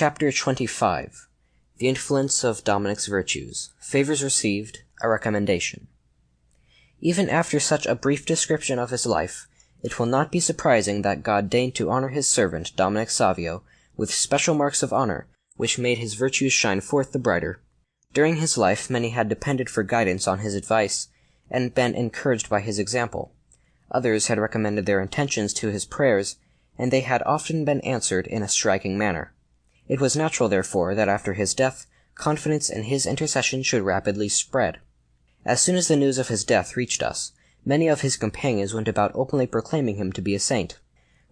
Chapter 25. The Influence of Dominic's Virtues. Favors Received. A Recommendation. Even after such a brief description of his life, it will not be surprising that God deigned to honor his servant, Dominic Savio, with special marks of honor, which made his virtues shine forth the brighter. During his life many had depended for guidance on his advice, and been encouraged by his example. Others had recommended their intentions to his prayers, and they had often been answered in a striking manner. It was natural, therefore, that after his death, confidence in his intercession should rapidly spread. As soon as the news of his death reached us, many of his companions went about openly proclaiming him to be a saint.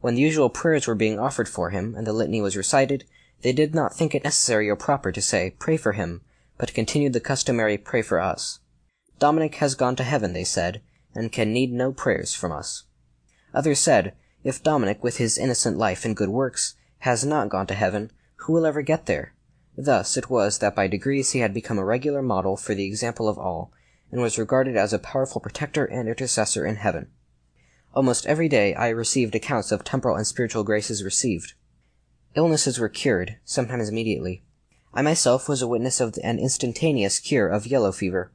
When the usual prayers were being offered for him, and the litany was recited, they did not think it necessary or proper to say, "Pray for him," but continued the customary "Pray for us." "Dominic has gone to heaven," they said, "and can need no prayers from us." Others said, "If Dominic, with his innocent life and good works, has not gone to heaven, who will ever get there?" Thus it was that by degrees he had become a regular model for the example of all, and was regarded as a powerful protector and intercessor in heaven. Almost every day I received accounts of temporal and spiritual graces received. Illnesses were cured, sometimes immediately. I myself was a witness of an instantaneous cure of yellow fever.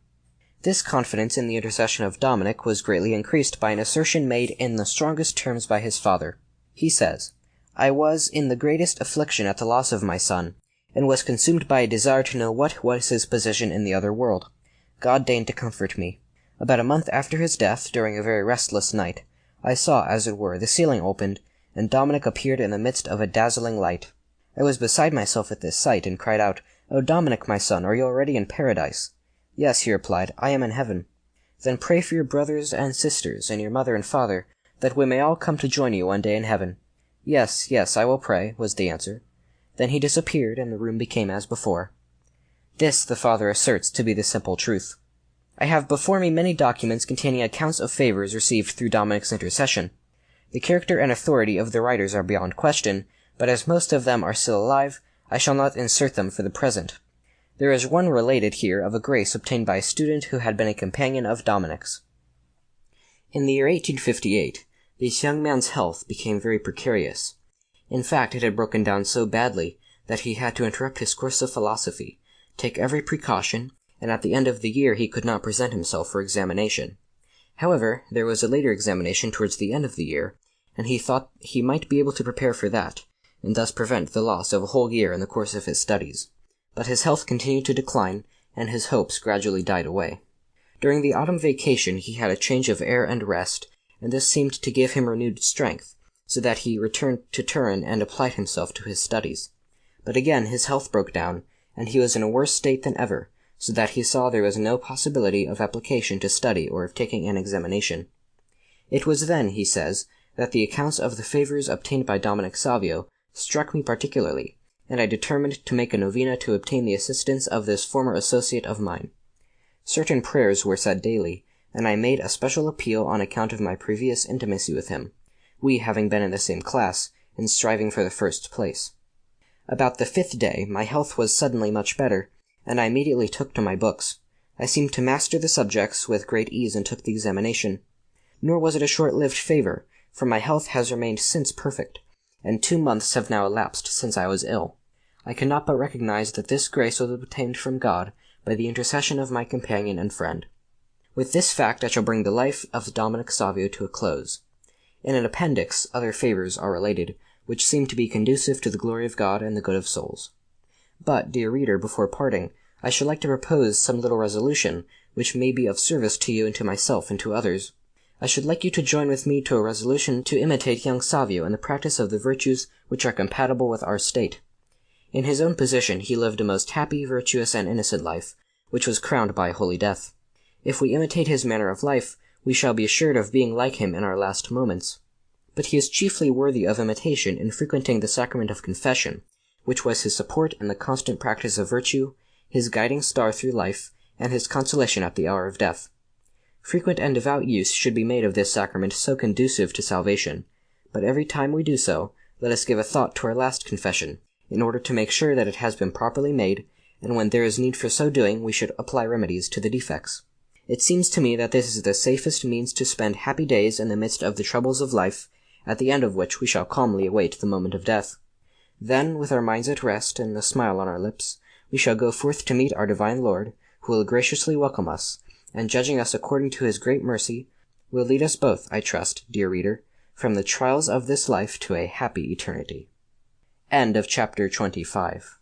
This confidence in the intercession of Dominic was greatly increased by an assertion made in the strongest terms by his father. He says, "I was in the greatest affliction at the loss of my son, and was consumed by a desire to know what was his position in the other world. God deigned to comfort me. About a month after his death, during a very restless night, I saw, as it were, the ceiling opened, and Dominic appeared in the midst of a dazzling light. I was beside myself at this sight, and cried out, 'O Dominic, my son, are you already in paradise?' 'Yes,' he replied, 'I am in heaven.' 'Then pray for your brothers and sisters, and your mother and father, that we may all come to join you one day in heaven.' 'Yes, yes, I will pray,' was the answer. Then he disappeared, and the room became as before." This the father asserts to be the simple truth. I have before me many documents containing accounts of favors received through Dominic's intercession. The character and authority of the writers are beyond question, but as most of them are still alive, I shall not insert them for the present. There is one related here of a grace obtained by a student who had been a companion of Dominic's. In the year 1858, this young man's health became very precarious. In fact, it had broken down so badly that he had to interrupt his course of philosophy, take every precaution, and at the end of the year he could not present himself for examination. However, there was a later examination towards the end of the year, and he thought he might be able to prepare for that, and thus prevent the loss of a whole year in the course of his studies. But his health continued to decline, and his hopes gradually died away. During the autumn vacation he had a change of air and rest, and this seemed to give him renewed strength, so that he returned to Turin and applied himself to his studies. But again his health broke down, and he was in a worse state than ever, so that he saw there was no possibility of application to study or of taking an examination. It was then, he says, that the accounts of the favors obtained by Dominic Savio struck me particularly, and I determined to make a novena to obtain the assistance of this former associate of mine. Certain prayers were said daily, and I made a special appeal on account of my previous intimacy with him, we having been in the same class, and striving for the first place. About the 5th day my health was suddenly much better, and I immediately took to my books. I seemed to master the subjects with great ease and took the examination. Nor was it a short-lived favor, for my health has remained since perfect, and 2 months have now elapsed since I was ill. I cannot but recognize that this grace was obtained from God by the intercession of my companion and friend. With this fact I shall bring the life of Dominic Savio to a close. In an appendix other favors are related, which seem to be conducive to the glory of God and the good of souls. But, dear reader, before parting, I should like to propose some little resolution, which may be of service to you and to myself and to others. I should like you to join with me to a resolution to imitate young Savio in the practice of the virtues which are compatible with our state. In his own position he lived a most happy, virtuous, and innocent life, which was crowned by a holy death. If we imitate his manner of life, we shall be assured of being like him in our last moments. But he is chiefly worthy of imitation in frequenting the sacrament of confession, which was his support in the constant practice of virtue, his guiding star through life, and his consolation at the hour of death. Frequent and devout use should be made of this sacrament so conducive to salvation, but every time we do so, let us give a thought to our last confession, in order to make sure that it has been properly made, and when there is need for so doing we should apply remedies to the defects. It seems to me that this is the safest means to spend happy days in the midst of the troubles of life, at the end of which we shall calmly await the moment of death. Then, with our minds at rest and a smile on our lips, we shall go forth to meet our divine Lord, who will graciously welcome us, and judging us according to his great mercy, will lead us both, I trust, dear reader, from the trials of this life to a happy eternity. End of chapter 25.